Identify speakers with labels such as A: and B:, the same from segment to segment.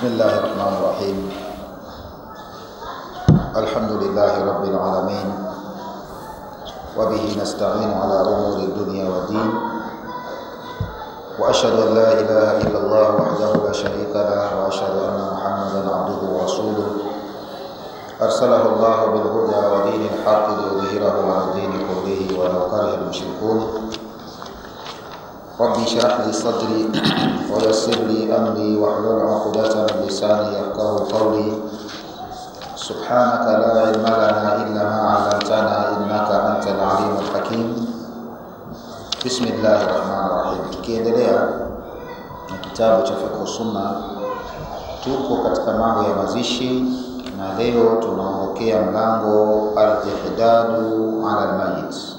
A: بسم الله الرحمن الرحيم. الحمد لله رب العالمين، وبه نستعين على أمور الدنيا والدين، وأشهد أن لا إله إلا الله وحده لا شريك له، وأشهد أن محمدا عبده ورسوله أرسله الله بالهدى ودين الحق ليظهره على الدين كله ولو كره المشركون. ربي اشرح لي صدري ويسر لي أمري واحلل عقدة من لساني يفقهوا قولي. سبحانك لا علم لنا إلا ما علمتنا إنك أنت العليم الحكيم. بسم الله الرحمن الرحيم. Tukiendelea na kitabu cha Fiqh Sunna, tuko katika mambo ya mazishi na leo tunaondokea mlango al-ihdadu ala al-mayyit.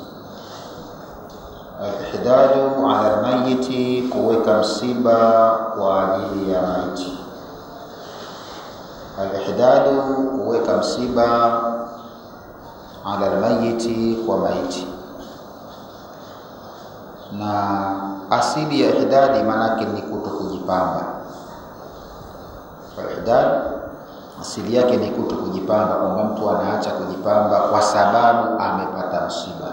A: Al-ihdadu ala al-mayyit, kuweka msiba kwa ajili ya maiti. Al-ihdadu, kuweka msiba ala al-mayyit, kwa maiti. Na asili ya ihdadi manake ni kutokujipamba. Ihdad asili yake ni kutokujipamba, kwamba mtu anaacha kujipamba kwa sababu amepata msiba.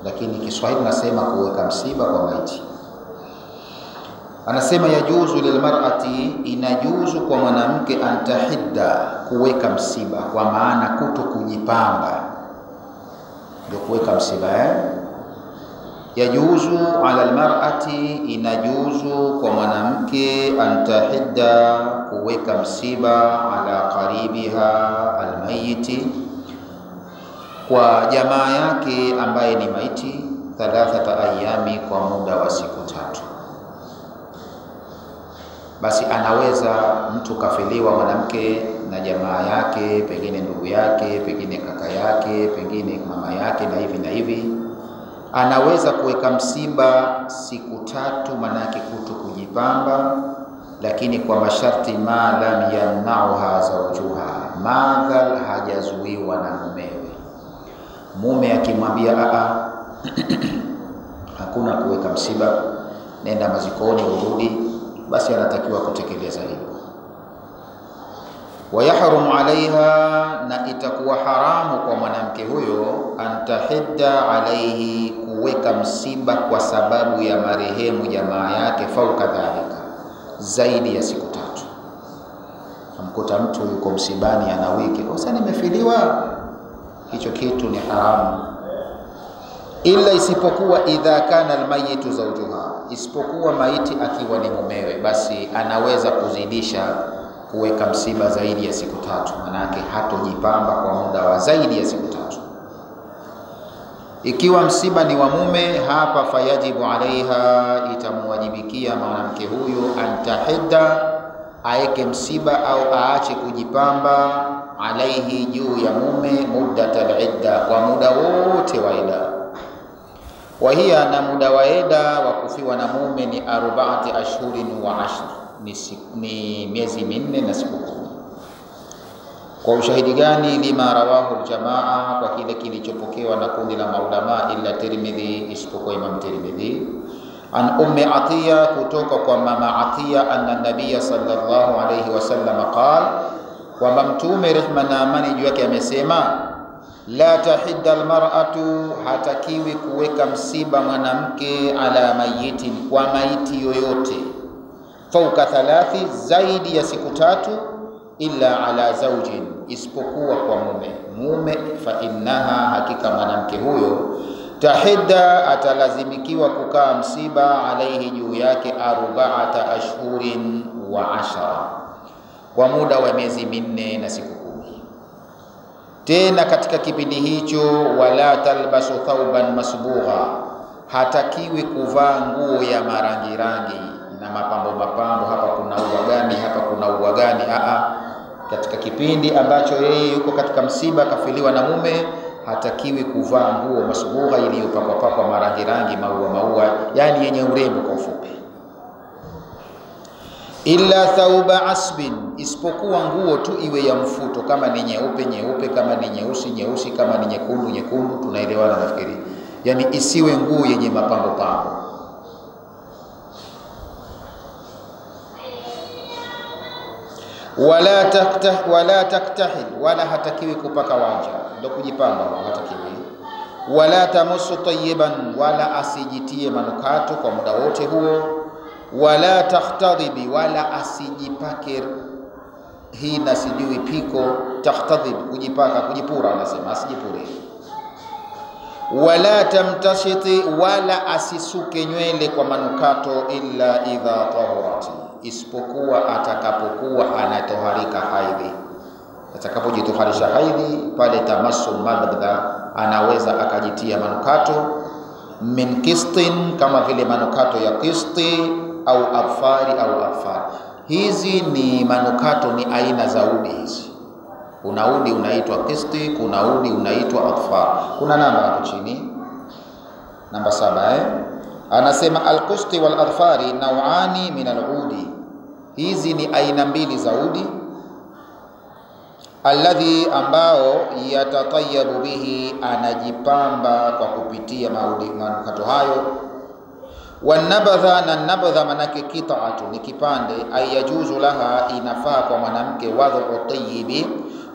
A: Lakini Kiswahili nasema kuweka msiba kwa maiti. Anasema yajuzu lilmar'ati, inajuzu kwa mwanamke, antahidda, kuweka msiba, kwa maana kutokujipamba ndio kuweka msiba. Yajuzu ala almar'ati, inajuzu kwa mwanamke, antahidda, kuweka msiba, ala qaribiha almayiti, kwa jamaa yake ambaye ni maiti, 3 ayami, kwa muda wa siku 3. Basi anaweza mtu kafiliwa mwanamke na jamaa yake, pengine ndugu yake, pengine kaka yake, pengine mama yake, na hivi na hivi, anaweza kuweka msiba siku 3, manake kutokujipamba, lakini kwa masharti ma lam yamnauha zawjuha, madhal hajazuiwa na mumewe. Mume akimwambia hakuna kuweka msiba, nenda mazikoni urudi, basi anatakiwa kutekeleza hilo. Wayahrumu alaiha, na itakuwa haramu kwa mwanamke huyo, antahidda alaihi, kuweka msiba kwa sababu ya marehemu jamaa yake, fauka dhalika, zaidi ya siku 3. Amkuta mtu yuko msibani ana wiki, sasa nimefiliwa, hicho kitu ni haramu. Ila isipokuwa idha kana almayitu zawjuha, isipokuwa maiti akiwa ni mumewe, basi anaweza kuzidisha kuweka msiba zaidi ya siku 3, manake hatojipamba kwa muda wa zaidi ya siku 3. Ikiwa msiba ni wa mume, hapa fayajibu alaiha, itamwajibikia mwanamke huyo, antahidda, aeke msiba au aache kujipamba, alaihi, juu ya mume, muddatal idda, kwa muda wote wa idda. Wa hiya, na muda wa idda wa kufiwa na mume ni 4 ashhurin wa 10, ni miezi 4 na siku 10. Kwa ushahidi gani? Lima rawahu aljamaa, kwa kile kilichopokewa na kundi la maulama, illa Tirmidhi, isipokuwa Imam Tirmidhi, an Ummi Atiya, kutoka kwa mama Atiya, anna nabiyya sallallahu alayhi wasallam qala, kwamba mtume rehma na amani juu yake amesema, la tahidda almar'atu, hatakiwi kuweka msiba mwanamke, ala mayitin, kwa maiti yoyote, fauka 3, zaidi ya siku 3, illa ala zawjin, isipokuwa kwa mume. Fa innaha, hakika mwanamke huyo, tahidda, atalazimikiwa kukaa msiba, alaihi, juu yake, 4 ashhurin wa 10, kwa muda wa miezi 4 na siku 10. Tena katika kipindi hicho, wala talbasu thawban masbugha, hatakiwi kuvaa nguo ya marangi na mapambo. Hapa kuna ua gani, hapa kuna ua gani. Katika kipindi ambacho yeye yuko katika msiba, kafiliwa na mume, hatakiwi kuvaa nguo masbugha, iliyopakwa marangi, maua, yani yenye urembo kwa ufupi. Illa thawba asbin, isipokuwa nguo tu iwe ya mfuto, kama ni nyeupe, kama ni nyeusi, kama ni nyekundu. Tunaelewana nafikiri? Yani isiwe nguo yenye mapambo. Wala taktahil, wala hatakiwi kupaka wanja, ndio kujipamba, hatakiwi. Wala tamusu tayyiban, wala asijitie manukato kwa muda wote huo. Wala takhtadhibi, wala asijipake hina, sijui piko. Takhtadhib, kujipaka, kujipura, wanasema asijipure. Wala tamtashiti, wala asisuke nywele kwa manukato, illa idha tahurati, isipokuwa atakapokuwa anatoharika haidhi. Atakapojitoharisha haidhi, pale tamassul madbda, anaweza akajitia manukato. Min kistin, kama vile manukato ya kisti, au adfari au adfar. Hizi ni manukato, ni aina za udi hizi. Kuna udi unaitwa kisti, kuna udi unaitwa adfar. Kuna namba hapo chini, namba 7 Anasema al-kusti wal adfari naw'ani min al-udi. Hizi ni aina mbili za udi. Alladhi, ambao yatatayabu bihi, anajipamba kwa kupitia manukato hayo. Wanabadha, na nabadha manake kita'atu, ni kipande. Ayajuzu laha, inafaa kwa mwanamke, wadhu tayyibi,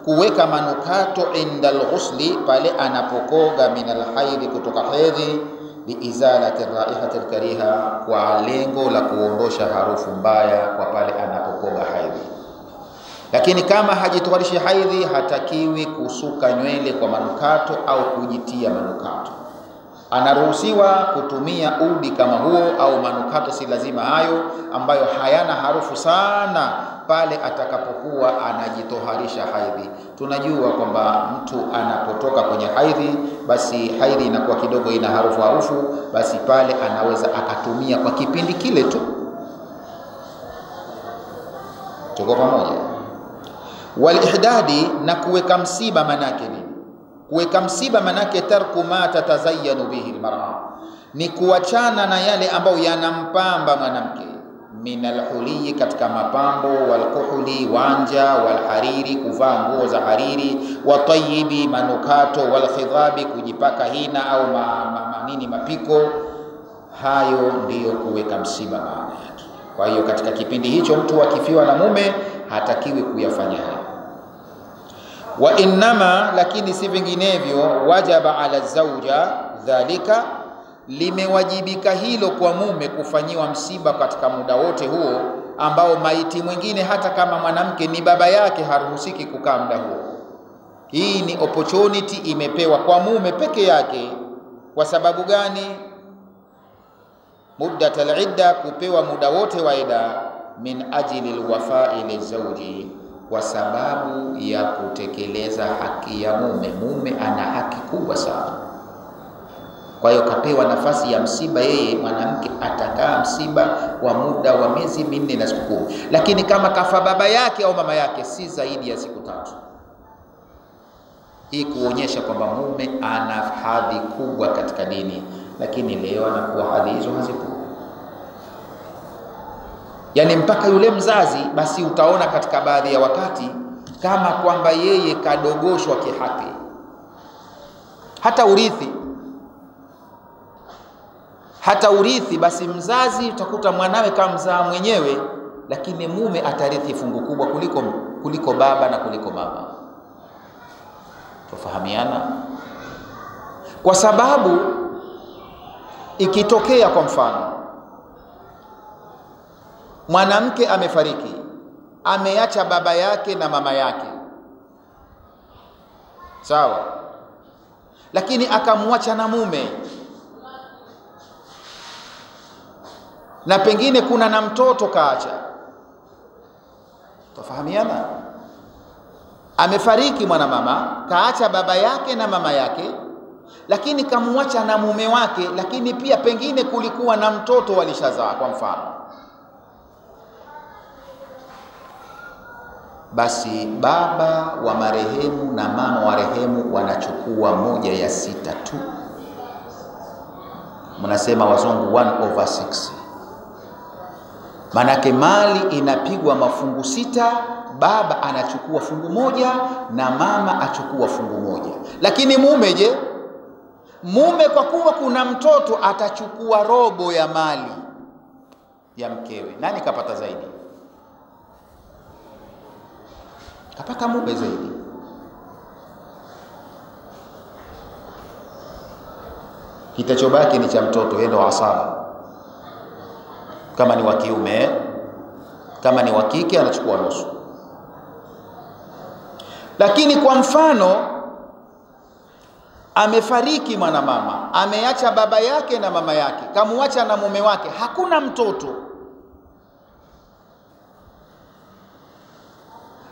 A: kuweka manukato inda al-ghusli, pale anapokoga, min al-haidhi, kutoka hedhi, biizalati raihati al-kariha, kwa lengo la kuondosha harufu mbaya kwa pale anapokoga haidhi. Lakini kama hajitoharishi haidhi, hatakiwi kusuka nywele kwa manukato au kujitia manukato. Anaruhusiwa kutumia udi kama huo au manukato, si lazima hayo, ambayo hayana harufu sana, pale atakapokuwa anajitoharisha haidhi. Tunajua kwamba mtu anapotoka kwenye haidhi, basi haidhi inakuwa kidogo ina harufu, basi pale anaweza akatumia kwa kipindi kile tu. Tuko pamoja? Wal ihdadi, na kuweka msiba manake nini? Kuweka msiba manake tarku ma tatazayyanu bihi almar'a, ni kuachana na yale ambayo yanampamba mwanamke. Min alhuli, katika mapambo. Walkuhuli, wanja. Walhariri, kuvaa nguo za hariri. Watayibi, manukato. Walkhidhabi, kujipaka hina au mapiko. Hayo ndiyo kuweka msiba maana yake. Kwa hiyo katika kipindi hicho mtu akifiwa na mume hatakiwi kuyafanya hayo. Wa innama, lakini si vinginevyo, wajaba ala zawja dhalika, limewajibika hilo kwa mume kufanyiwa msiba katika muda wote huo, ambao maiti mwingine hata kama mwanamke ni baba yake haruhusiki kukaa muda huo. Hii ni opportunity imepewa kwa mume peke yake. Kwa sababu gani? Muddat al-idda, kupewa muda wote wa idda. Min ajli al-wafa'i lizawji, kwa sababu ya kutekeleza haki ya mume. Mume ana haki kubwa sana, kwa hiyo kapewa nafasi ya msiba. Yeye mwanamke atakaa msiba kwa muda wa miezi 4 na siku 10, lakini kama kafa baba yake au mama yake, si zaidi ya siku 3. Hii kuonyesha kwamba mume ana hadhi kubwa katika dini, lakini leo anakuwa hadhi hizo hazipo. Yani mpaka yule mzazi, basi utaona katika baadhi ya wakati kama kwamba yeye kadogoshwa kihaki. Hata urithi, basi mzazi utakuta mwanawe kama mzaa mwenyewe, lakini mume atarithi fungu kubwa kuliko baba na kuliko mama. Tufahamiana? Kwa sababu ikitokea kwa mfano mwanamke amefariki, ameacha baba yake na mama yake, sawa, lakini akamwacha na mume, na pengine kuna na mtoto kaacha. Tufahamiana? Amefariki mwanamama, kaacha baba yake na mama yake, lakini kamwacha na mume wake, lakini pia pengine kulikuwa na mtoto walishazaa kwa mfano. Basi baba wa marehemu na mama wa marehemu wanachukua 1/6 tu. Mnasema wazungu 1/6. Manake mali inapigwa mafungu 6, baba anachukua fungu 1 na mama achukua fungu 1. Lakini mume je? Mume kwa kuwa kuna mtoto atachukua robo ya mali ya mkewe. Nani kapata zaidi? kapata mume zaidi. Kitachobaki ni cha mtoto, yeye ndo asaba. Kama ni wa kiume, kama ni wa kike anachukua nusu. Lakini kwa mfano amefariki mwanamama, ameacha baba yake na mama yake, kamuacha na mume wake, hakuna mtoto,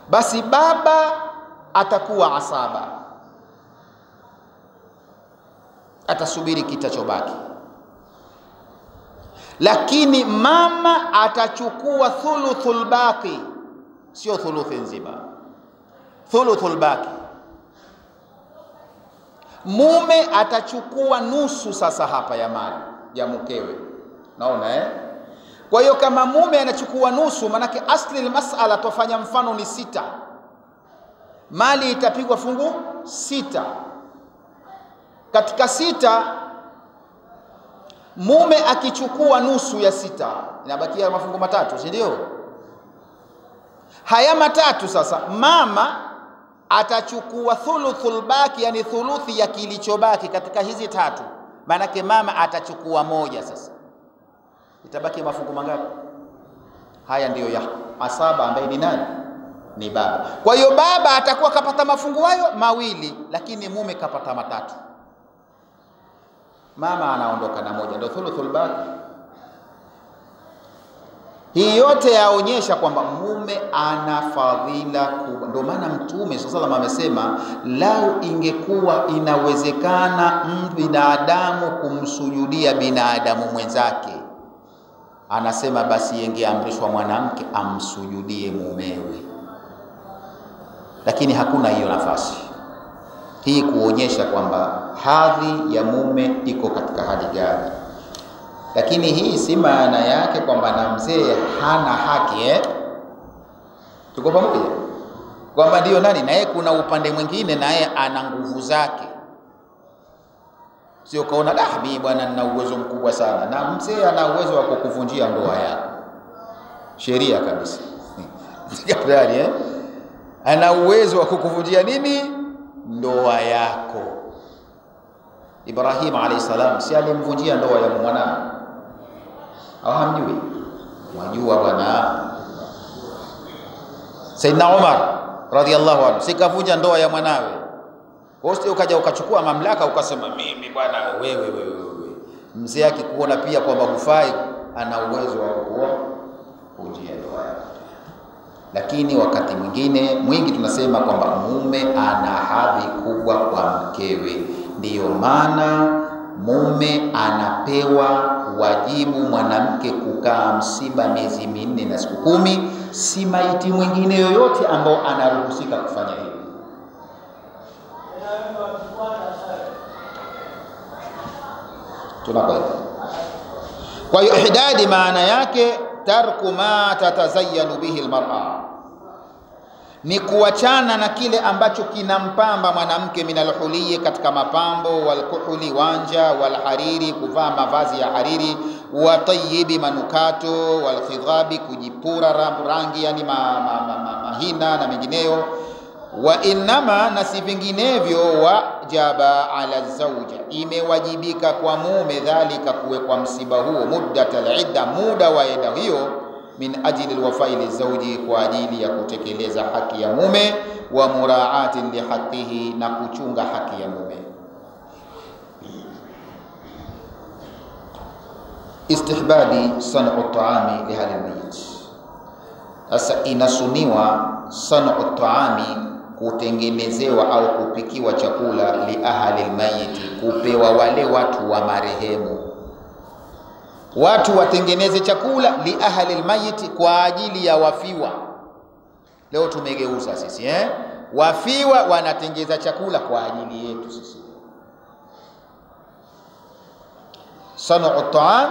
A: basi baba atakuwa asaba, atasubiri kitachobaki. Lakini mama atachukua thuluthul baqi, sio thuluthi nzima, thuluthul baqi. Mume atachukua nusu sasa hapa ya mali ya mkewe. Naona Kwa hiyo kama mume anachukua nusu, manake asli almas'ala tufanya mfano ni 6. Mali itapigwa fungu 6. Katika 6 mume akichukua nusu ya 6, inabakia mafungu 3, si ndio? Haya 3 sasa mama atachukua thuluthul baki, yani thuluthi ya kilichobaki katika hizi 3. Manake mama atachukua 1 sasa. Itabaki mafungu mangapi? Haya ndiyo ya asaba ambaye ni nani? Ni baba. Kwa hiyo baba atakuwa kapata mafungu hayo 2, lakini mume kapata 3. Mama anaondoka na 1, ndio thuluthul baki. Hii yote yaonyesha kwamba mume ana fadhila kubwa. Ndio maana Mtume sallallahu alayhi wasallam amesema, lau ingekuwa inawezekana binadamu kumsujudia binadamu mwenzake, anasema basi ingeamrishwa mwanamke amsujudie mumewe. Lakini hakuna hiyo nafasi. Hii kuonyesha kwamba hadhi ya mume iko katika hali gani. Lakini hii si maana yake kwamba na mzee hana haki Tuko pamoja? Kwamba ndio nani na yeye kuna upande mwingine na yeye ana nguvu zake. Sio kaona mimi bwana nina uwezo mkubwa sana, na mzee ana uwezo wa kukuvunjia ndoa yako. Sheria kabisa. Tayari ana uwezo wa kukuvunjia nini? Ndoa yako. Ibrahim alayhi salam si alimvunjia ndoa ya mwanae? Au hamjui? Wajua bwana. Sayyidina Umar radhiyallahu anhu sikavunja ndoa ya mwanawe. Wote ukaja ukachukua mamlaka ukasema mimi bwana wewe. Mzee akikuona pia kwamba hufai, ana uwezo wa kuvunjia ndoa yako. Lakini wakati mwingi tunasema kwamba mume ana hadhi kubwa kwa mkewe. Ndiyo maana mume anapewa wajibu mwanamke kukaa msiba miezi 4 na siku 10, si maiti mwingine yoyote ambao anaruhusika kufanya hivyo. Tunakwenda. Kwa hiyo ihdadi maana yake tarku ma tatazayyanu bihi almar'a, ni kuachana na kile ambacho kinampamba mwanamke, minalhuliye, katika mapambo, walkuhuli, wanja, walhariri, kuvaa mavazi ya hariri, wa tayyibi, manukato, walkhidhabi, kujipura rangi, yani mahina na mengineyo. Wa innama, na si vinginevyo, wajaba ala zawja, imewajibika kwa mume, dhalika, kuwekwa msiba huo, muddatal idda, muda wa idda hiyo, min ajli alwafai lizawji, kwa ajili ya kutekeleza haki ya mume, wa muraatin lihaqihi, na kuchunga haki ya mume. Istihbabi san'u ta'ami li ahli almayit. Sasa inasuniwa san'u ta'ami, kutengenezewa au kupikiwa chakula, li ahli almayit, kupewa wale watu wa marehemu. Watu watengeneze chakula li ahli almayit, kwa ajili ya wafiwa. Leo tumegeuza sisi wafiwa wanatengeza chakula kwa ajili yetu sisi. San'u ta'am,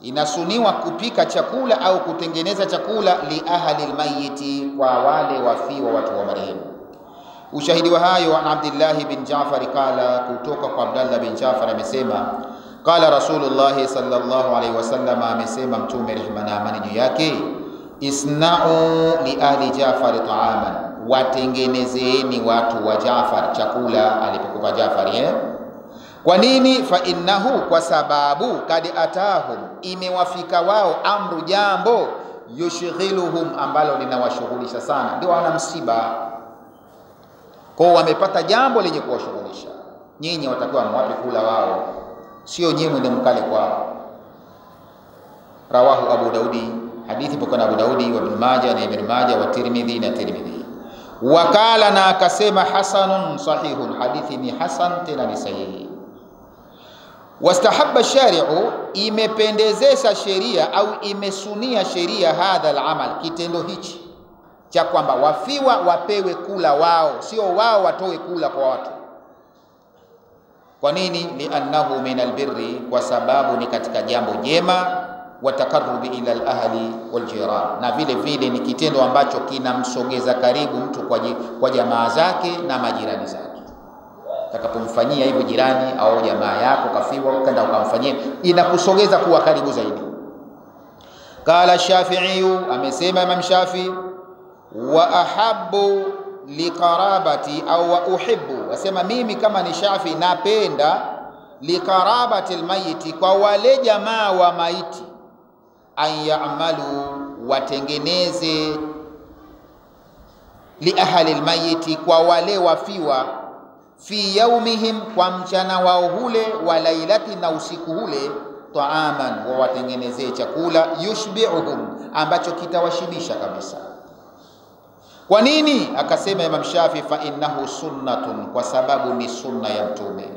A: inasuniwa kupika chakula au kutengeneza chakula li ahli almayit, kwa wale wafiwa, watu wa marehemu. Ushahidi wa hayo, an Abdullah bin Ja'far qala, kutoka kwa Abdullah bin Ja'far amesema, qala Rasulullah sallallahu alaihi wasallam, amesema Mtume, rehma na amani juu yake, isna'u li ahli Ja'far ta'aman, watengenezeni watu wa Jaafar chakula alipokupa Jaafar. Kwa nini? Fa innahu, kwa sababu kad atahum, imewafika wao, amru, jambo, yushghiluhum, ambalo linawashughulisha sana. Ndio wana msiba, kwa wamepata jambo lenye kuwashughulisha. Nyinyi watakuwa mwapi kula wao, sio nyinyi mwende mkale kwao. Rawahu Abu Daudi, hadithi pokana Abu Daudi wa Ibn Majah na Ibn Majah wa Tirmidhi na Tirmidhi. Wakala, na akasema hasanun sahihun, hadithi ni hasan tena ni sahihi. Wastahabba shari'u, imependezesha sheria au imesunia sheria hadha al-amal, kitendo hichi cha kwamba wafiwa wapewe kula wao, sio wao watoe kula kwa watu. Kwa nini? Liannahu min albirri, kwa sababu ni katika jambo jema, wa taqarrubi ila al-ahli wal jiran, na vile vile ni kitendo ambacho kinamsogeza karibu mtu kwa jamaa zake na majirani zake. Utakapomfanyia hivyo jirani au jamaa yako kafiwa, ukenda ukamfanyia, inakusogeza kuwa karibu zaidi. Qala Shafi'i, amesema Imam Shafi, wa ahabbu liqarabati au wa uhibbu, asema mimi kama ni Shafi napenda liqarabati almayiti, kwa wale jamaa wa maiti, an ya'malu, watengeneze, li ahli almayiti, kwa wale wafiwa, fi yaumihim, kwa mchana wao hule, wa lailati, na usiku hule, taaman, wa watengenezee chakula, yushbi'uhum, ambacho kitawashibisha kabisa. Kwa nini? Akasema Imam Shafi, fa innahu sunnatun, kwa sababu ni sunna ya Mtume.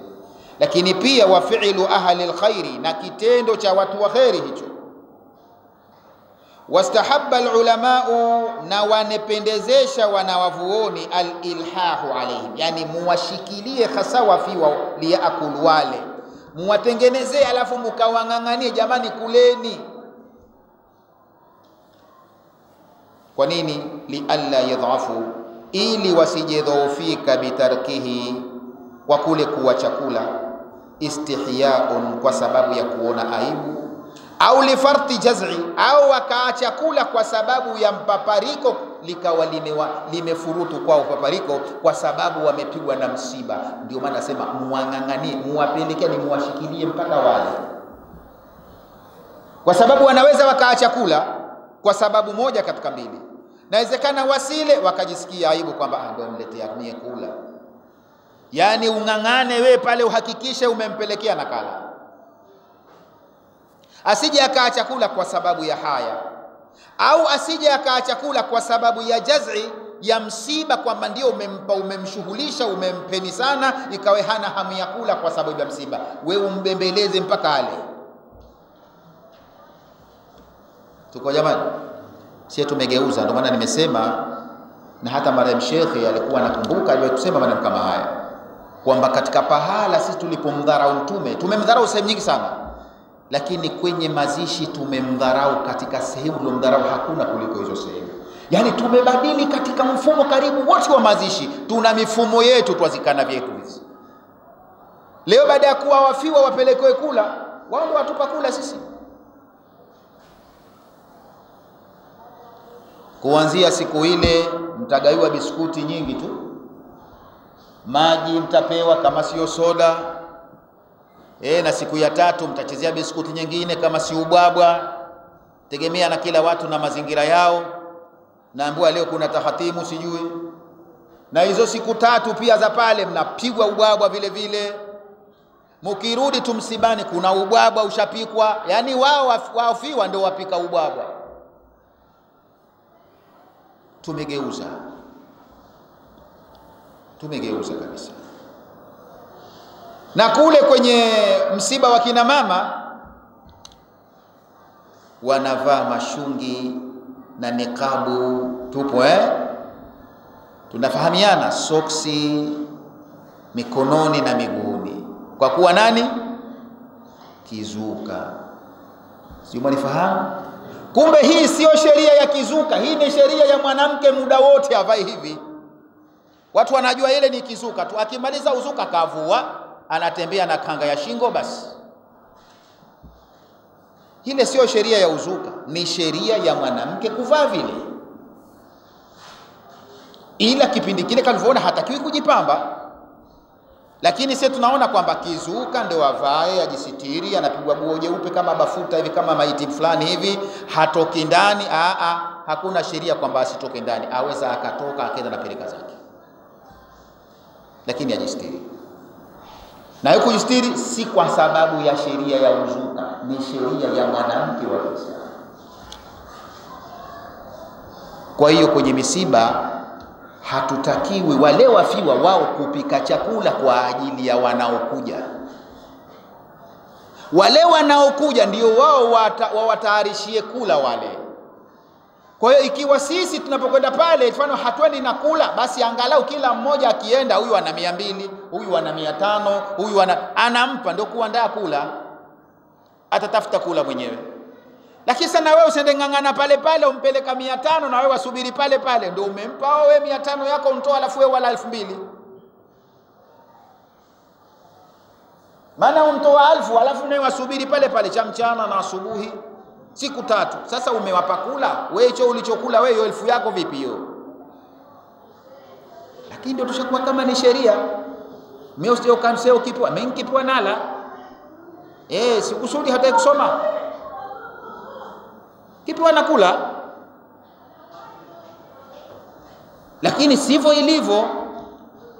A: Lakini pia wa fi'lu ahli alkhairi, na kitendo cha watu wa khairi hicho. Wastahabba alulamau, na wanependezesha wanawavuoni, alilhahu alaihim, yani muwashikilie hasa wafiwa, liyaakulu, wale muwatengenezee, alafu mukawang'ang'anie, jamani kuleni. Kwa nini? Lialla yadhafu, ili wasijidhoofika, bitarkihi, kwa kule kuwa chakula, istihyaun, kwa sababu ya kuona aibu, au lifarti jaz'i, au wakaacha kula kwa sababu ya mpapariko, likawa limefurutu kwao papariko, kwa sababu wamepigwa na msiba. Ndio maana nasema muwang'ang'anie, muwapelekeni, muwashikilie mpaka wale, kwa sababu wanaweza wakaacha kula kwa sababu moja katika mbili. Nawezekana wasile wakajisikia aibu kwamba ndio niletea mie kula, yani ung'ang'ane we pale, uhakikishe umempelekea nakala. Asije akaacha kula kwa sababu ya haya, au asije akaacha kula kwa sababu ya jaz'i, ya msiba, kwamba ndio umempa, umemshughulisha, umempeni sana, ikawe hana hamu ya kula kwa sababu ya msiba, we umbembeleze mpaka ale. Tuko jamani? Sisi tumegeuza. Ndio maana nimesema, na hata marehemu Shekhe alikuwa anakumbuka, aliwahi kusema maneno kama haya, kwamba katika pahala sisi tulipomdharau Mtume, tumemdharau sehemu nyingi sana, lakini kwenye mazishi tumemdharau katika sehemu tulomdharau hakuna kuliko hizo sehemu. Yani tumebadili katika mfumo karibu wote wa mazishi, tuna mifumo yetu, twazikana vyetu hizi. Leo baada ya kuwa wafiwa wapelekewe kula, wao ndio watupa kula sisi. Kuanzia siku ile mtagaiwa biskuti nyingi tu, maji mtapewa kama sio soda, na siku ya tatu mtachezea biskuti nyingine kama si ubwabwa, tegemea na kila watu na mazingira yao. Naambiwa leo kuna tahatimu sijui, na hizo siku tatu pia za pale mnapigwa ubwabwa vile vile. Mukirudi tumsibani kuna ubwabwa ushapikwa, yani wao wafiwa ndio wapika ubwabwa. Tumegeuza kabisa. Na kule kwenye msiba wa kina mama wanavaa mashungi na nikabu, tupo tunafahamiana, soksi mikononi na miguuni, kwa kuwa nani? Kizuka. Sio mnifahamu? Kumbe hii sio sheria ya kizuka, hii ni sheria ya mwanamke muda wote avae hivi. Watu wanajua ile ni kizuka tu, akimaliza uzuka kavua, anatembea na kanga ya shingo basi. Ile sio sheria ya uzuka, ni sheria ya mwanamke kuvaa vile. ila kipindi kile kalivyoona hatakiwi kujipamba. Lakini sisi tunaona kwamba kizuka ndio avae, ajisitiri, anapigwa nguo jeupe kama bafuta hivi, kama maiti fulani hivi, hatoki ndani. Hakuna sheria kwamba asitoke ndani, aweza akatoka akaenda na peleka zake, lakini ajisitiri. Na hiyo kujisitiri si kwa sababu ya sheria ya uzuka, ni sheria ya mwanamke wa Kiislamu. Kwa hiyo kwenye misiba hatutakiwi wale wafiwa wao kupika chakula kwa ajili ya wanaokuja. Wale wanaokuja ndio wao wawatayarishie kula wale. Kwa hiyo ikiwa sisi tunapokwenda pale mfano hatwendi na kula, basi angalau kila mmoja akienda, huyu ana 200, huyu ana 500, huyu anampa ndio kuandaa kula, atatafuta kula mwenyewe. Lakini sana wewe usiende ngangana pale pale umpeleka 500 na wewe wasubiri pale pale, ndio umempa wewe 500 yako untoa, alafu wewe wala 2000. Maana untoa 1000 alafu nawe wasubiri pale pale cha mchana na asubuhi, siku 3. Sasa umewapa kula wewe, hicho ulichokula wewe, hiyo 1000 yako vipi hiyo? Lakini ndio tushakuwa kama ni sheria. Mimi usio kanseo kipwa, mimi kipwa nala. Sikusudi hata kusoma. Kipi wanakula? Lakini sivyo ilivyo.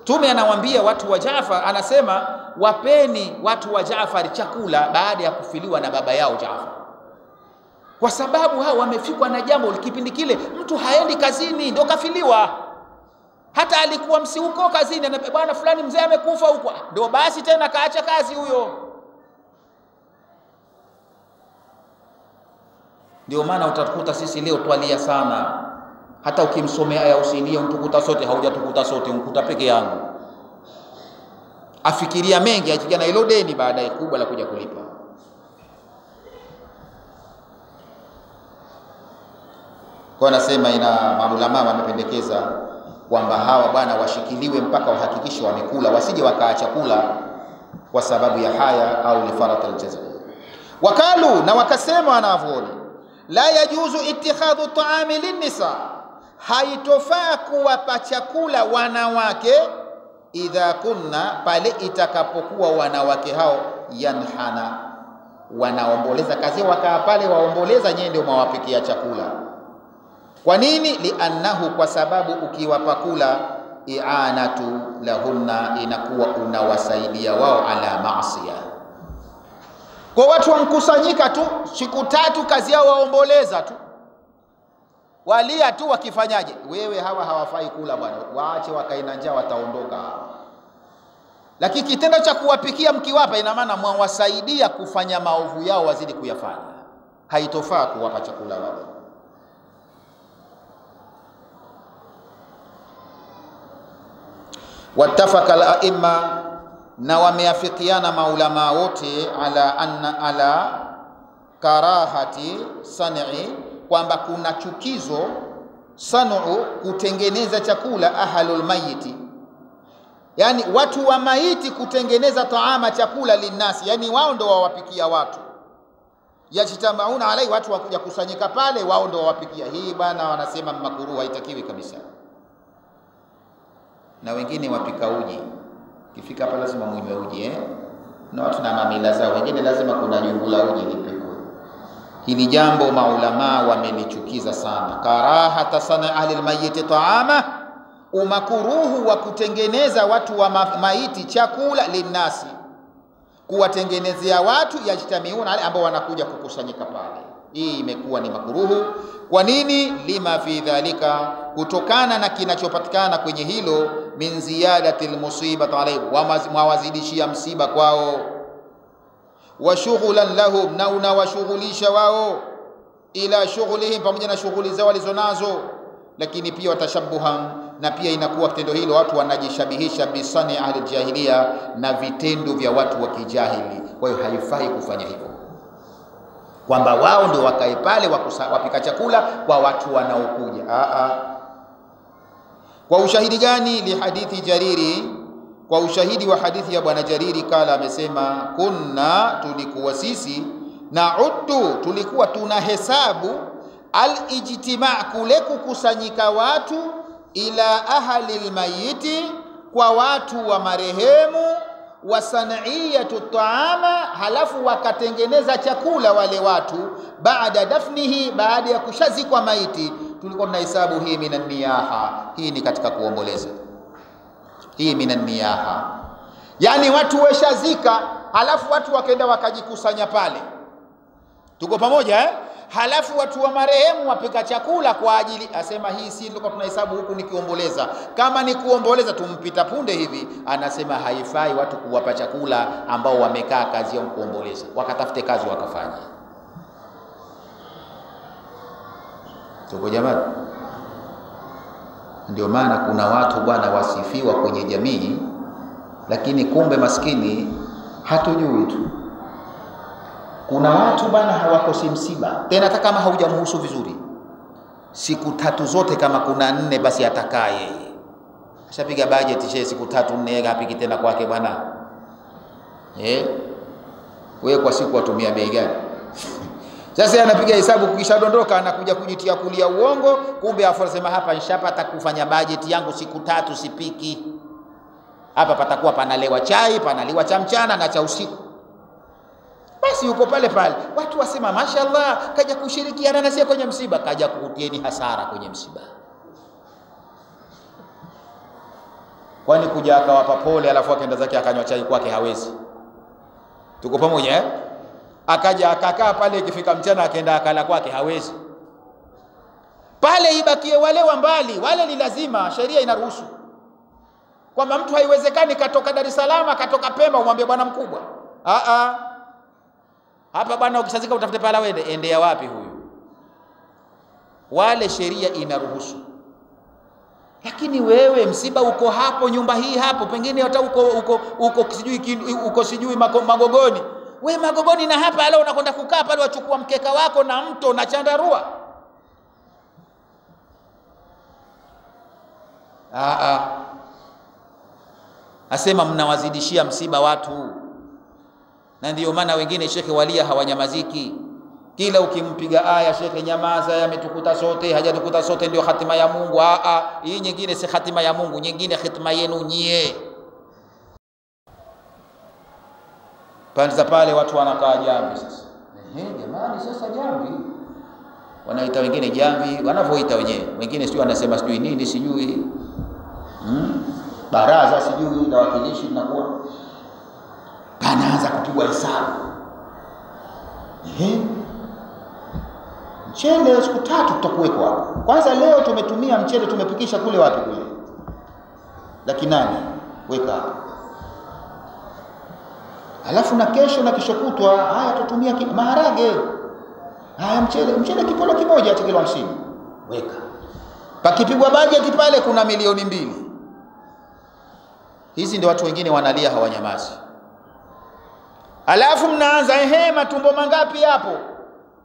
A: Tume anawaambia watu wa Jaafar, anasema wapeni watu wa Jaafar chakula baada ya kufiliwa na baba yao Jaafar, kwa sababu hao wamefikwa na jambo. Kipindi kile mtu haendi kazini, ndio kafiliwa. Hata alikuwa msiuko kazini, bwana fulani mzee amekufa huko, ndio basi tena kaacha kazi huyo. Ndio maana utakuta sisi leo twalia sana. Hata ukimsomea aya usilie untukuta sote, haujatukuta sote, unkuta peke yangu. Afikiria mengi, ajikia na hilo deni baadaye kubwa la kuja kulipa. Kwa nasema maulama wamependekeza kwamba hawa bwana washikiliwe mpaka wahakikishe wamekula, wasije wakaacha kula kwa sababu ya haya au li farat al-jaza. Wakalu, na wakasema wanavyoni, la yajuzu ittikhadhu ta'ami lin-nisa, haitofaa kuwapa chakula wanawake, idha kunna, pale itakapokuwa wanawake hao yanhana, wanaomboleza. Kazi wakaa pale waomboleza, nyewe ndio mwawapikia chakula. Kwa nini? Liannahu, kwa sababu ukiwapa kula, i'anatu lahunna, inakuwa unawasaidia wao ala maasiya. Kwa watu wamkusanyika tu siku 3, kazi yao waomboleza tu, walia tu, wakifanyaje? Wewe hawa hawafai kula bwana, waache wakaina njaa, wataondoka. Lakini kitendo cha kuwapikia mkiwapa, ina maana mwawasaidia kufanya maovu yao wazidi kuyafanya. Haitofaa kuwapa chakula wale. Wattafaka al-a'imma, na wameafikiana maulama wote ala karahati san'i, kwamba kuna chukizo san'u, kutengeneza chakula, ahlul mayiti, yani watu wa maiti kutengeneza taama, chakula, linasi, yani wao ndio wawapikia watu. Yajtamauna alai, watu wakuja kusanyika pale, wao ndio wawapikia. Hii bwana wanasema makruh, haitakiwi kabisa. Na wengine wapika uji, kifika hapa lazima munywe uji na watu na mamila zao, wengine lazima kuna jungu la uji lipikwe. Hili jambo maulama wamelichukiza sana. Karahata sana ahli almayyit taama, umakuruhu wa kutengeneza watu wa maiti chakula, linasi, kuwatengenezea watu, yajtamiuna, ambao wanakuja kukusanyika pale. Hii imekuwa ni makuruhu. Kwa nini? Lima fi dhalika, kutokana na kinachopatikana kwenye hilo, min ziyadati almusibati alayhi, wawazidishia msiba kwao, wa shughlan lahum, na unawashughulisha wao, ila shughlihim, pamoja na shughuli zao walizonazo. Lakini pia watashabuhan, na pia inakuwa kitendo hilo watu wanajishabihisha bisani ahli jahiliya, na vitendo vya watu wa kijahili. Kwa hiyo haifai kufanya hivyo, kwamba wao ndio wakae pale wapika chakula kwa watu wanaokuja. Kwa ushahidi gani? Li hadithi Jariri, kwa ushahidi wa hadithi ya bwana Jariri, kala, amesema, kunna, tulikuwa sisi, na'uddu, tulikuwa tunahesabu, al-ijtima', kule kukusanyika watu, ila ahli almayiti, kwa watu wa marehemu, wa saniyatu taama, halafu wakatengeneza chakula wale watu, baada dafnihi, baada ya kushazikwa maiti. Tulikuwa tunahesabu hii minan niyaha, hii ni katika kuomboleza, hii minan niyaha. Yani watu weshazika, halafu watu wakaenda wakajikusanya pale. Tuko pamoja eh? Halafu watu wa marehemu wapika chakula kwa ajili, asema hii si tulikuwa tunahesabu huku ni kuomboleza. Kama ni kuomboleza tumpita punde hivi, anasema haifai watu kuwapa chakula ambao wamekaa kazi yao kuomboleza, wakatafute kazi wakafanya. Tuko jamani? Ndio maana kuna watu bwana wasifiwa kwenye jamii, lakini kumbe maskini hatujui tu. Kuna watu bana hawakosi msiba, tena hata kama haujamhusu vizuri, siku 3 zote, kama kuna 4 basi atakaa yeye. Ashapiga budget siku 3 4, hapiki tena kwake bwana. Wewe kwa siku watumia bei gani? Sasa anapiga hesabu, kukishadondoka anakuja kujitia kulia uongo, kumbe afu anasema hapa nishapata kufanya budget yangu siku 3 sipiki. Hapa patakuwa panalewa chai, panaliwa cha mchana na cha usiku. Basi yuko pale pale. Watu wasema mashallah, kaja kushirikiana na sisi kwenye msiba, kaja kukutieni hasara kwenye msiba. Kwani kuja akawapa pole alafu akaenda zake akanywa chai kwake hawezi? Tuko pamoja eh? Akaja akakaa pale, ikifika mchana akaenda akala kwake hawezi. Pale ibakie wale wa mbali, wale ni lazima, sheria inaruhusu. Kwamba mtu haiwezekani katoka Dar es Salaam, katoka Pemba umwambie bwana mkubwa. Hapa bwana ukishazika utafute pala wende, endea wapi huyu? Wale sheria inaruhusu. Lakini wewe msiba uko hapo, nyumba hii hapo, pengine hata uko sijui Magogoni. We Magogoni na hapa leo unakwenda kukaa pale, wachukua mkeka wako na mto na chandarua. Asema mnawazidishia msiba watu. Na ndio maana wengine shekhe walia hawanyamaziki. Kila ukimpiga aya, shekhe nyamaza, yametukuta sote, hajatukuta sote, ndio hatima ya Mungu. Hii nyingine si hatima ya Mungu, nyingine hatima yenu nyie. Panza pale watu wanakaa jambi sasa. Jamani sasa jambi. Wanaita wengine jambi, wanavyoita wenyewe. Wengine sio wanasema sijui nini sijui. Baraza sijui na wakilishi tunakuwa. Panaanza kupigwa hesabu. Mchele siku 3 tutakuweko hapo. Kwanza leo tumetumia mchele tumepikisha kule wapi kule? Laki 8 weka hapo. Alafu na kesho na kesho kutwa haya tutumia maharage. Haya mchele kipolo kimoja cha kilo 50. Weka. Pakipigwa budget pale kuna milioni 2. Hizi ndio watu wengine wanalia hawanyamazi. Alafu mnaanza matumbo mangapi hapo?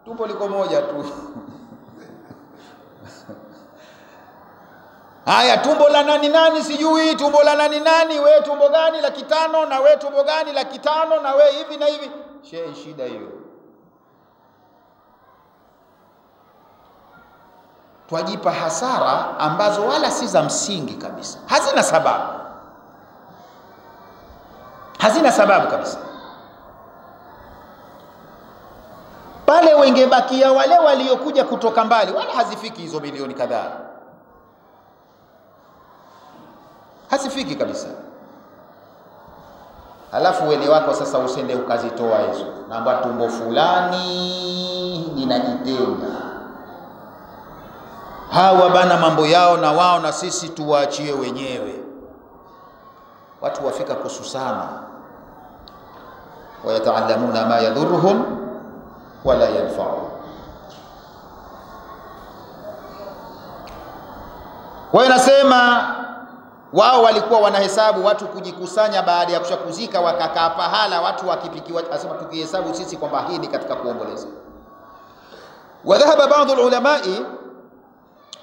A: Tumbo liko moja tu. Haya tumbo la nani sijui, tumbo la nani, we tumbo gani 500 na we tumbo gani 500 na we hivi na hivi. Shida hiyo. Twajipa hasara ambazo wala si za msingi kabisa. Hazina sababu. Hazina sababu kabisa. Pale wengebakia wale waliokuja kutoka mbali, wala hazifiki hizo milioni kadhaa. Hazifiki kabisa. Alafu wele wako sasa usende ukazitoa hizo. Namba tumbo fulani ninajitenga. Hawa bana mambo yao na wao na sisi tuwaachie wenyewe. Watu wafika kususana. Wayataallamuna ma yadhurruhum wala yanfa'u. Kwa nasema wao walikuwa wanahesabu watu kujikusanya baada ya kushakuzika, wakakaa pahala watu wakipikiwa. Asema tukihesabu sisi kwamba hii ni katika kuomboleza. Wa dhahaba baadhi ulamai,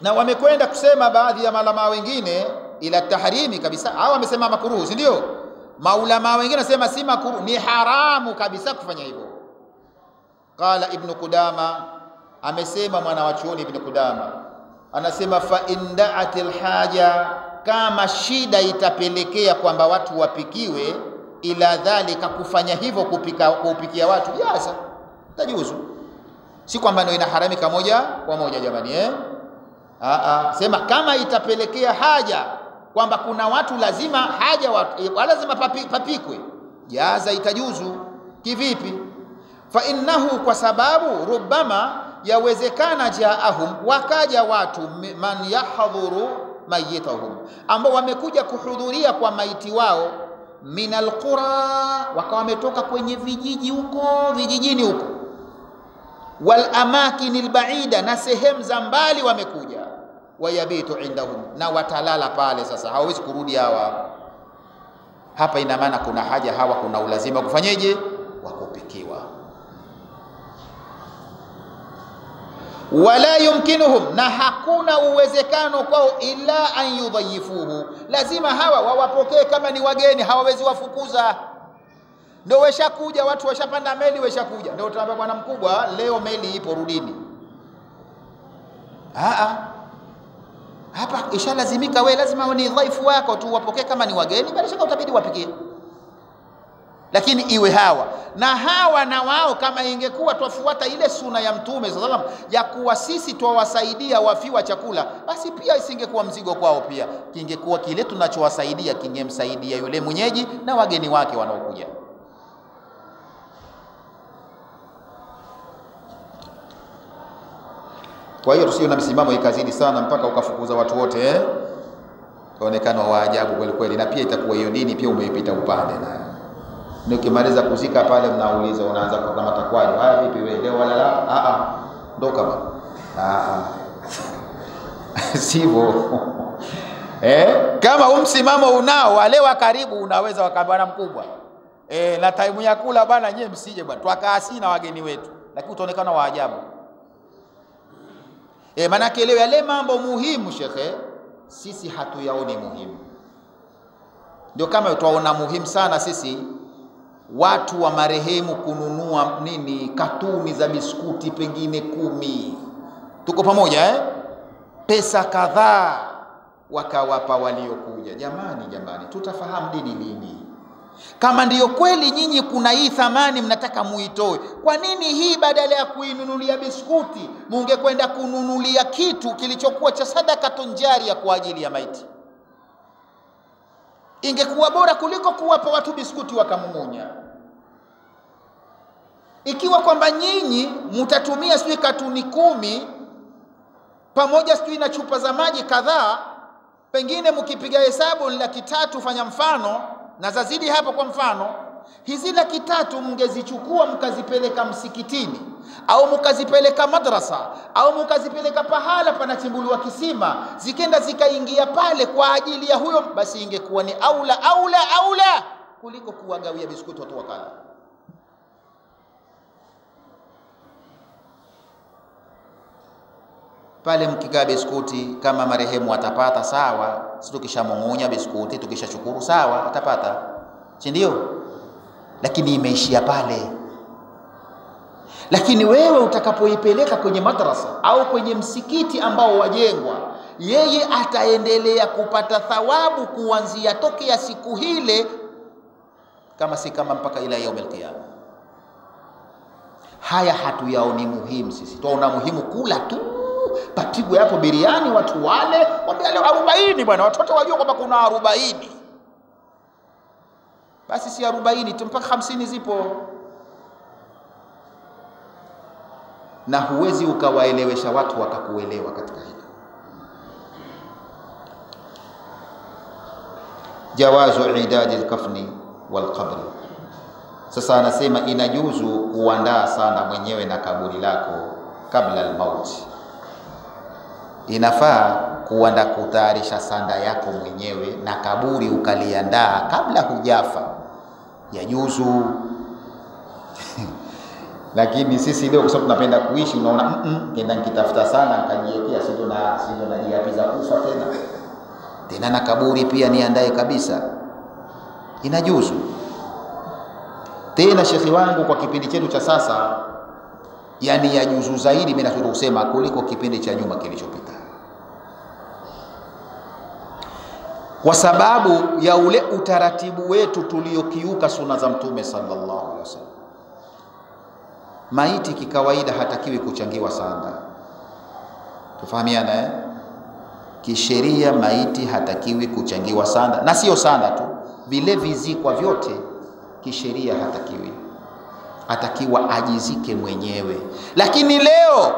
A: na wamekwenda kusema baadhi ya malama wengine ila tahrimi kabisa. Hao wamesema makruh, si ndio? Maulama wengine nasema si makruh, ni haramu kabisa kufanya hivyo. Qala Ibn Qudama, amesema mwana wa chuoni Ibn Qudama, Anasema fa inda'atil haja, kama shida itapelekea kwamba watu wapikiwe, ila dhalika, kufanya hivyo kupikia watu, jaza, tajuzu. Si kwamba ndio inaharamika moja kwa moja jamani, sema kama itapelekea haja kwamba kuna watu lazima haja lazima papikwe, jaza, itajuzu. Kivipi? Fa innahu, kwa sababu rubbama, yawezekana, jaahum, wakaja watu, man yahdhuru mayitahum, ambao wamekuja kuhudhuria kwa maiti wao, minal qura, wakawa wametoka kwenye vijiji huko, vijijini huko, wal amakinil baida, na sehemu za mbali wamekuja, wayabitu indahum, na watalala pale. Sasa hawawezi kurudi hawa. Hapa ina maana kuna haja hawa, kuna ulazima kufanyeje? Wakupikiwa. Wala yumkinuhum, na hakuna uwezekano kwao, illa an yudhayifuhu, lazima hawa wawapokee kama ni wageni, hawawezi wafukuza. Ndio weshakuja watu, washapanda meli, weshakuja, ndio utaambia bwana mkubwa, leo meli ipo, rudini. Hapa ishalazimika, we lazima ni dhaifu wako tu wapokee kama ni wageni, bali shaka utabidi wapikie. Lakini iwe hawa na wao, kama ingekuwa twafuata ile suna ya Mtume sallallahu alaihi wasallam ya kuwa sisi twawasaidia wafiwa chakula, basi pia isingekuwa mzigo kwao, pia kingekuwa kile tunachowasaidia kingemsaidia yule mwenyeji na wageni wake wanaokuja. Kwa hiyo tusio na msimamo ikazidi sana mpaka ukafukuza watu wote, kaonekana wa ajabu kweli kweli, na pia itakuwa hiyo dini pia umeipita upande nayo. Ndio ukimaliza kuzika pale, mnauliza, unaanza kama takwaje, haya vipi wewe leo wala la? Ndo kama sivyo. Kama umsimamo unao, wale wa karibu unaweza wakabana mkubwa, na time ya kula bwana, nyewe msije bwana, twakaasi na wageni wetu, lakini utaonekana wa ajabu. Manake leo yale mambo muhimu shekhe, sisi hatuyaoni muhimu. Ndio kama tuwaona muhimu sana sisi watu wa marehemu kununua katuni za biskuti pengine 10, tuko pamoja, pesa kadhaa wakawapa waliokuja. Jamani, tutafahamu dini lini? Kama ndiyo kweli nyinyi kuna hii thamani mnataka muitoe, kwa nini hii badala ya kuinunulia biskuti mungekwenda kununulia kitu kilichokuwa cha sadaka tunjaria kwa ajili ya maiti? Ingekuwa bora kuliko kuwapa watu biskuti wakamumunya. Ikiwa kwamba nyinyi mtatumia sijui katuni 10 pamoja sijui na chupa za maji kadhaa, pengine mkipiga hesabu ni 300, fanya mfano, na zazidi hapo, kwa mfano hizi 300 mngezichukua mkazipeleka msikitini, au mkazipeleka madrasa, au mkazipeleka pahala panachimbuliwa kisima, zikenda zikaingia pale kwa ajili ya huyo, basi ingekuwa ni aula kuliko kuwagawia biskuti watu wakala. Pale mkigawa biskuti, kama marehemu atapata sawa, si tukishamung'unya biskuti tukishashukuru sawa, atapata, si ndio? Lakini imeishia pale. Lakini wewe utakapoipeleka kwenye madrasa au kwenye msikiti ambao wajengwa, yeye ataendelea kupata thawabu kuanzia tokea siku hile, kama si kama mpaka ila yaumil qiyama. Haya hatuyaoni muhimu sisi, tunaona muhimu kula tu, patigwe hapo biriani watu wale, wambia leo 40 bwana, watoto wajua kwamba kuna 40. Basi si 40 tu, mpaka 50 zipo. Na huwezi ukawaelewesha watu wakakuelewa katika hilo. Jawazu idadi al-kafni wal qabr. Sasa anasema inajuzu kuandaa sanda mwenyewe na kaburi lako kabla al-maut. Inafaa kuandaa kutayarisha sanda yako mwenyewe na kaburi ukaliandaa kabla hujafa, yajuzu. Lakini sisi leo kwa sababu tunapenda kuishi, unaona kenda nikitafuta sana nikajiwekea, sio na iapiza kufa tena na kaburi pia niandae kabisa, inajuzu. Tena shekhi wangu, kwa kipindi chetu cha sasa, yani yajuzu zaidi mimi nataka kusema kuliko kipindi cha nyuma kilichopita. kwa sababu ya ule utaratibu wetu tuliokiuka sunna za Mtume sallallahu alaihi wasallam. Maiti kikawaida hatakiwi kuchangiwa sanda, tufahamiana kisheria. Maiti hatakiwi kuchangiwa sanda, na sio sanda tu, vile vizikwa vyote kisheria hatakiwi, atakiwa ajizike mwenyewe. Lakini leo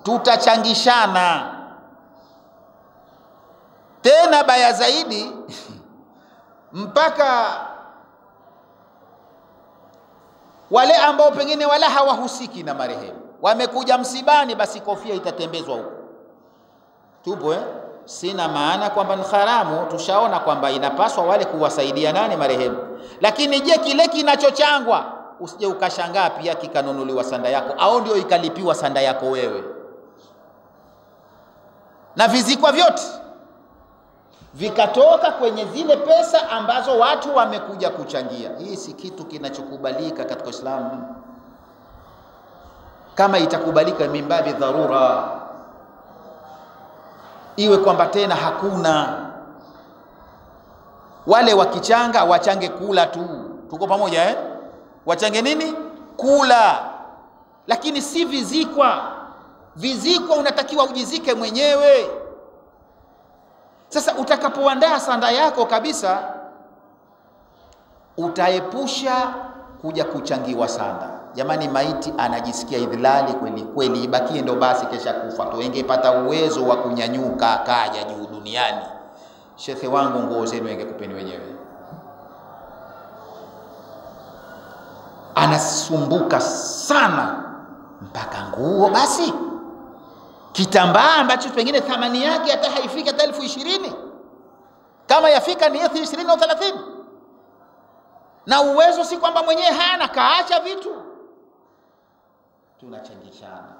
A: tutachangishana. Tena baya zaidi mpaka wale ambao pengine wala hawahusiki na marehemu wamekuja msibani, basi kofia itatembezwa huko. Tupo sina maana kwamba ni haramu, tushaona kwamba inapaswa wale kuwasaidia nani, marehemu. Lakini je, kile kinachochangwa usije ukashangaa pia kikanunuliwa sanda yako, au ndio ikalipiwa sanda yako wewe, na vizikwa vyote vikatoka kwenye zile pesa ambazo watu wamekuja kuchangia. Hii si kitu kinachokubalika katika Uislamu. Kama itakubalika mimbabi dharura, iwe kwamba tena hakuna wale wakichanga wachange kula tu. Tuko pamoja wachange nini? Kula, lakini si vizikwa. Vizikwa unatakiwa ujizike mwenyewe. Sasa utakapoandaa sanda yako kabisa, utaepusha kuja kuchangiwa sanda. Jamani, maiti anajisikia idhlali kweli kweli, ibakie ndo basi kesha kufa tu. Ingepata uwezo wa kunyanyuka akaja juu duniani, shekhe wangu, nguo zenu ingekupeni wenyewe. Anasumbuka sana mpaka nguo, basi kitambaa ambacho pengine thamani yake hata haifiki hata 20,000, kama yafika ni 20 au 30, na uwezo si kwamba mwenyewe hana, kaacha vitu. Tunachangishana.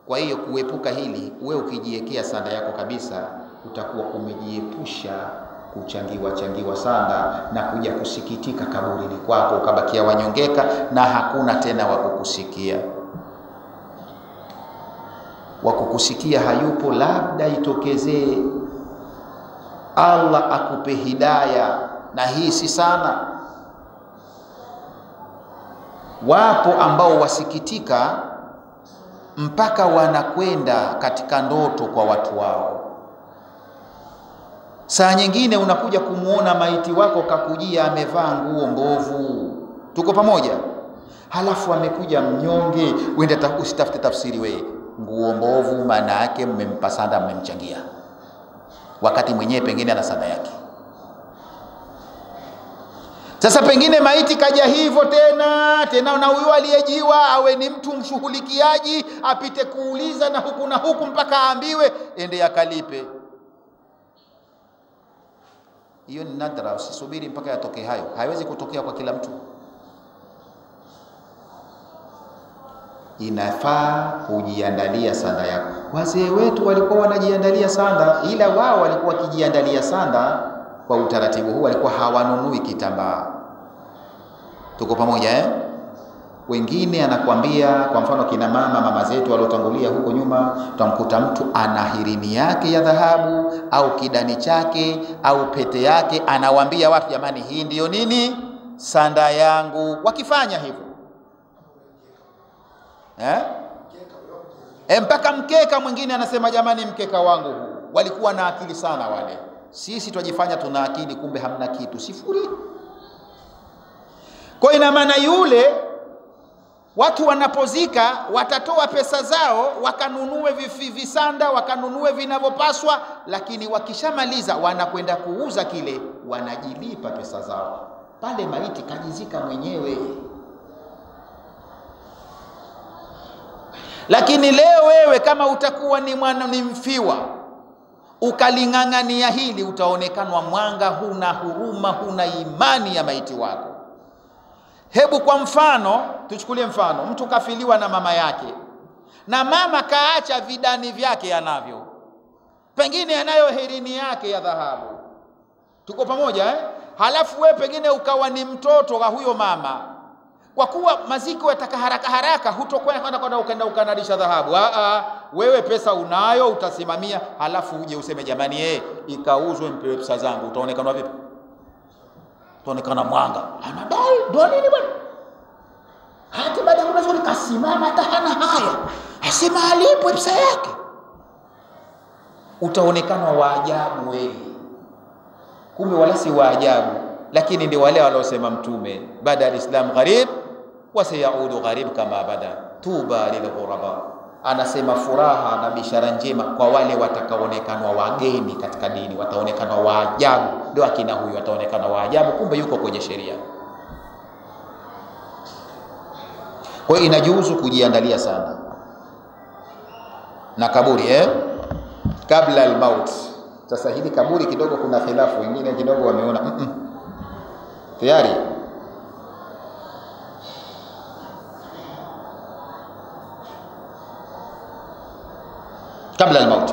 A: Kwa hiyo kuepuka hili, wewe ukijiwekea sanda yako kabisa, utakuwa umejiepusha kuchangiwa sanda na kuja kusikitika kaburini kwako, ukabakia wanyongeka na hakuna tena wa kukusikia. Wa kukusikia hayupo, labda itokezee Allah akupe hidayah, na hii si sana. Wapo ambao wasikitika mpaka wanakwenda katika ndoto kwa watu wao. Saa nyingine unakuja kumuona maiti wako kakujia amevaa nguo mbovu, tuko pamoja, halafu amekuja mnyonge. Uenda usitafute tafsiri wewe, nguo mbovu maana yake mmempa sanda, mmemchangia, wakati mwenyewe pengine ana sanda yake. Sasa pengine maiti kaja hivyo tena na huyu aliyejiwa awe ni mtu mshughulikiaji, apite kuuliza na huku mpaka aambiwe ende akalipe. Hiyo ni nadra, usisubiri mpaka yatoke hayo. Haiwezi kutokea kwa kila mtu. Inafaa kujiandalia sanda yako. Wazee wetu walikuwa wanajiandalia sanda, ila wao walikuwa wakijiandalia sanda kwa utaratibu huu, walikuwa hawanunui kitambaa. Tuko pamoja Wengine anakuambia, kwa mfano kina mama zetu waliotangulia huko nyuma, utamkuta mtu ana hirini yake ya dhahabu au kidani chake au pete yake, anawaambia watu, jamani, hii ndiyo nini? Sanda yangu. Wakifanya hivyo mpaka mkeka mwingine anasema, jamani, mkeka wangu huu. Walikuwa na akili sana wale. Sisi twajifanya tuna akili, kumbe hamna kitu, sifuri. Kwa ina maana yule watu wanapozika watatoa pesa zao wakanunue visanda, wakanunue vinavyopaswa, lakini wakishamaliza wanakwenda kuuza kile, wanajilipa pesa zao. Pale maiti kajizika mwenyewe. Lakini leo wewe kama utakuwa ni mfiwa, ukaling'ang'ania hili, utaonekanwa mwanga, huna huruma, huna imani ya maiti wako. Hebu kwa mfano, tuchukulie mfano, mtu kafiliwa na mama yake, na mama kaacha vidani vyake anavyo, pengine anayo herini yake ya dhahabu. Tuko pamoja Halafu wewe pengine ukawa ni mtoto wa huyo mama. Kwa kuwa maziko yataka haraka haraka, hutokwenda kwenda ukanadisha dhahabu. wewe pesa unayo, utasimamia, halafu uje useme jamani ikauzwe mpewe pesa zangu, utaonekana vipi? Utaonekana mwanga. Anadai ndio nini bwana? Hata baada ya kunazuri kasimama hata hana haya, asema alipwe pesa yake, utaonekana wa ajabu wewe. Kumbe wala si wa ajabu, lakini ndio wale waliosema Mtume, bada al-Islam gharib wa sayaudu gharib kama bada, tuba lilghuraba. Anasema furaha na bishara njema kwa wale watakaoonekana wageni katika dini, wataonekana wa ajabu. Ndio akina huyu wataonekana wa ajabu, kumbe yuko kwenye sheria. Kwa hiyo inajuzu kujiandalia sana na kaburi kabla al-maut. Sasa hili kaburi kidogo kuna khilafu, wengine kidogo wameona tayari kabla al-maut.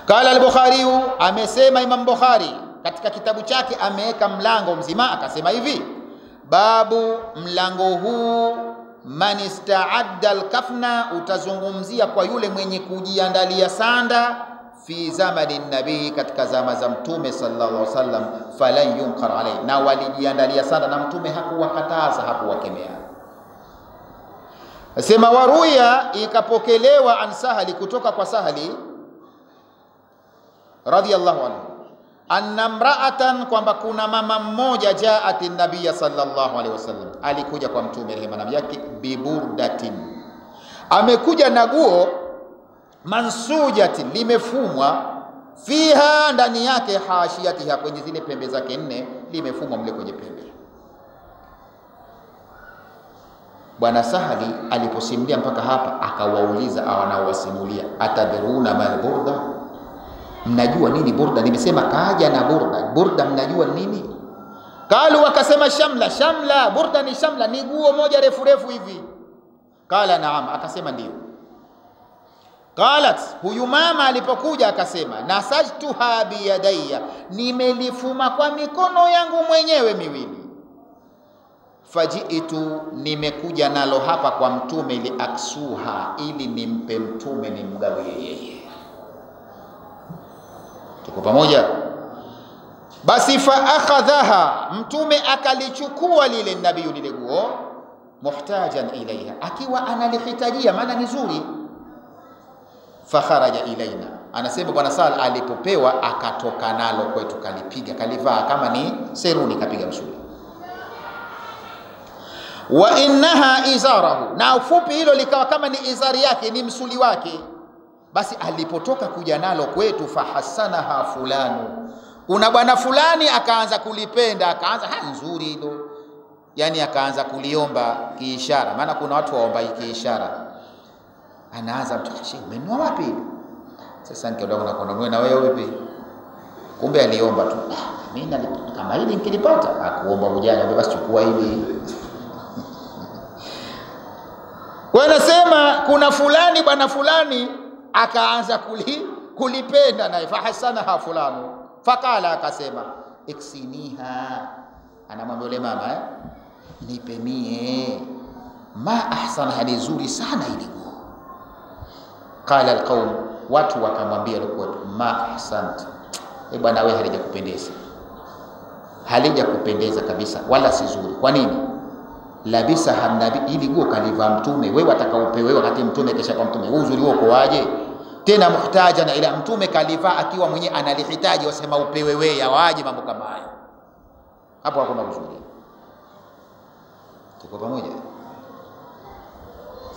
A: Qala al-Bukhari, amesema Imam Bukhari katika kitabu chake, ameweka mlango mzima akasema hivi, babu, mlango huu, man ista'adda al-kafna, utazungumzia kwa yule mwenye kujiandalia sanda, fi zamani nabii, katika zama za Mtume sallallahu alaihi wasallam, falan yunkar alayhi, na walijiandalia sanda na Mtume hakuwakataza, hakuwakemea. Sema waruya, ikapokelewa an Sahali, kutoka kwa Sahali radhiyallahu anhu, anna mra'atan, kwamba kuna mama mmoja, jaati nabiy sallallahu alaihi wasallam, alikuja kwa Mtume rehema na yake, biburdatin, amekuja na guo, mansujatin, limefumwa, fiha, ndani yake, hashiyatiha, kwenye zile pembe zake 4, limefumwa mle kwenye pembe. Bwana Sahali aliposimulia mpaka hapa, akawauliza wanaowasimulia, atadruna mal burda, mnajua nini burda? Nimesema kaja na burda, burda mnajua nini? Kalu, wakasema shamla, shamla, burda ni shamla, ni guo moja refu refu hivi. Kala naam, akasema ndio. Qalat, huyu mama alipokuja akasema, nasajtuha biyadayya, nimelifuma kwa mikono yangu mwenyewe miwili. Fajitu, nimekuja nalo hapa kwa Mtume, li aksuha, ili nimpe Mtume, nimgawie yeye. Tuko pamoja? Basi fa akhadhaha, Mtume akalichukua lile nabii, lile guo, muhtajan ilaiha, akiwa analihitajia, maana ni zuri. Fa kharaja ilaina, anasema Bwana Sal alipopewa akatoka nalo kwetu, kalipiga, kalivaa kama ni seruni, kapiga msuli. Wa innaha izarahu, na ufupi hilo likawa kama ni izari yake, ni msuli wake. Basi alipotoka kuja nalo kwetu, fahassanaha fulanu, kuna bwana fulani akaanza kulipenda, akaanza nzuri hilo, yani akaanza kuliomba kiishara, maana kuna watu waomba kiishara, anaanza mtu, umenunua wapi? Sasa nikaenda kununua na wewe vipi? Kumbe aliomba tu, mimi kama hili nikilipata, akuomba ujanja, basi chukua hili. Wanasema kuna fulani, bwana fulani akaanza kulipenda naye, fahassanaha fulanu, fakala, akasema iksiniha, anamwambia yule mama nipe mie, ma ahsana, hali nzuri sana ile nguo. Qala alqaum, watu wakamwambia alikuwa, ma ahsant, bwana wewe halijakupendeza, halijakupendeza kabisa, wala si zuri. Kwa nini? Labisa hanabi, ili nguo kalivaa Mtume, wewe atakaopewe wakati Mtume kesha kwa Mtume, uzuri wako waje tena? Muhtaja na ila Mtume kalivaa akiwa mwenye analihitaji, wasema upewe wewe, awaje mambo kama hayo? Hapo hakuna uzuri. Tuko pamoja?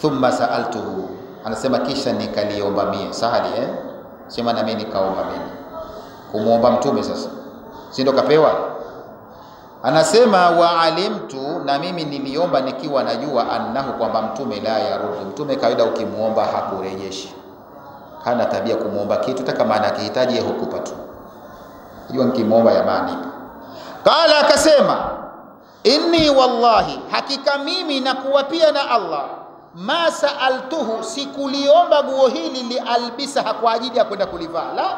A: Thumma sa'altuhu, anasema kisha nikaliomba mie. Sahali sema na mimi nikaomba mimi kumuomba Mtume. Sasa si ndo kapewa? Anasema wa alimtu, na mimi niliomba nikiwa najua, annahu, kwamba Mtume la yarudi, Mtume kawaida ukimuomba hakurejeshi, hana tabia kumuomba kitu hata kama anakihitaji yeye hukupa tu, unajua nikimuomba yamani. Kala, akasema inni wallahi, hakika mimi nakuwa pia na Allah, ma saaltuhu, sikuliomba guo hili lialbisaha, kwa ajili ya kwenda kulivaa, la,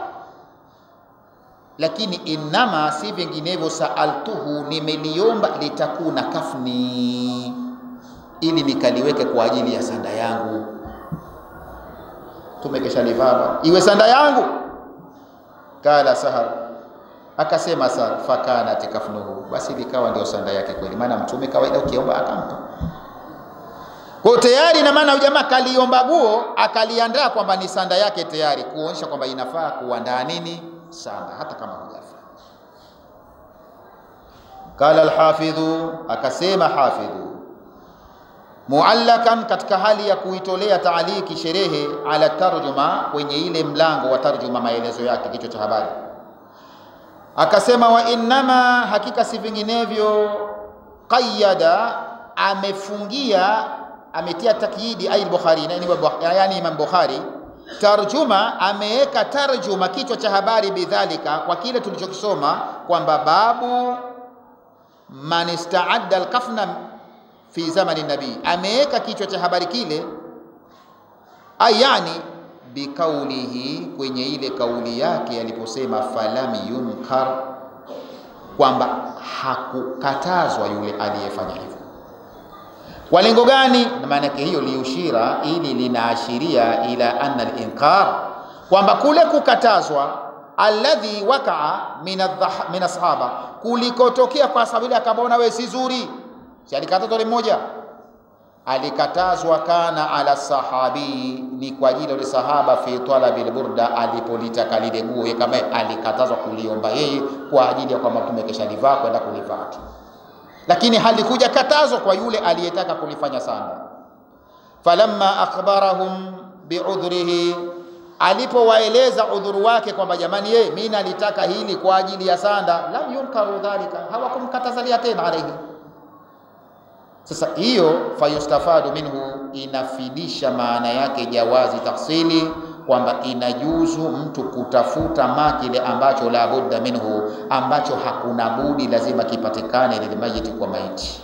A: lakini inama, si vinginevyo, saaltuhu, nimeliomba, litakuna kafni, ili nikaliweke kwa ajili ya sanda yangu. tumekeshalivaa, iwe sanda yangu. Kala Sahal, akasema Sahal, fakanat kafnuhu, basi likawa ndio sanda yake kweli, maana mtume kawaida ukiomba akampa. Kwa tayari na maana jamaa kaliomba guo, akaliandaa kwamba ni sanda yake tayari, kuonyesha kwamba inafaa kuandaa nini sanda hata kama hujafa. Kala al-Hafidhu, akasema Hafidhu, muallakan, katika hali ya kuitolea taaliki sherehe, ala tarjuma, kwenye ile mlango wa tarjuma, maelezo yake, kichwa cha habari, akasema wa innama, hakika si vinginevyo, qayyada, amefungia, ametia takyidi al-Bukhari, yani Imam Bukhari, tarjuma, ameweka tarjuma, kichwa cha habari, bidhalika, kwa kile tulichokisoma kwamba babu man ista'adda al-kafna fi zamani nabii, ameweka kichwa cha habari kile, ayani bikaulihi, kwenye ile kauli yake aliposema falam yunkar, kwamba hakukatazwa yule aliyefanya hivyo. Kwa lengo gani? Na maana yake hiyo liushira, ili linaashiria ila anna al-inkar, kwamba kule kukatazwa, alladhi wakaa min ashaba, kulikotokea kwa sababu ile akaona wewe si zuri, si alikatazwa ile mmoja, alikatazwa kana ala sahabi, ni kwa ajili ya sahaba, fi talabil burda, alipolitaka lile guo, yeye kama alikatazwa kuliomba yeye kwa ajili ya kwamba mtume keshalivaa kwenda kulivaa tu, lakini halikuja katazo kwa yule aliyetaka kulifanya sana. Falamma akhbarahum bi'udhrihi, alipowaeleza udhuru wake kwamba jamani, yeye mimi nalitaka hili kwa ajili ya sanda, lam yunkaru dhalika, hawakumkatazalia tena alayhi. Sasa hiyo fayustafadu minhu, inafidisha maana yake jawazi tafsili, kwamba inajuzu mtu kutafuta makile ambacho la budda minhu, ambacho hakuna budi lazima kipatikane lile mayiti, kwa maiti,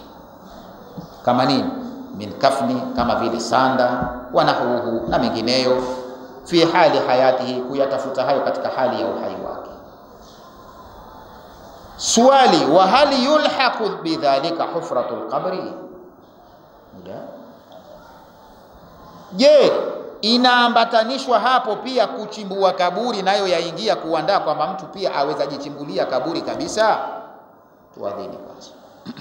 A: kama nini, min kafni, kama vile sanda, wa nahwuhu, na mengineyo, fi hali hayatihi, kuyatafuta hayo katika hali ya uhai wake. Swali, wa hali yulhaqu bidhalika hufratul qabri, je, inaambatanishwa hapo pia kuchimbua kaburi, nayo yaingia kuandaa kwamba mtu pia aweza jichimbulia kaburi kabisa? Tuadhini kwanza.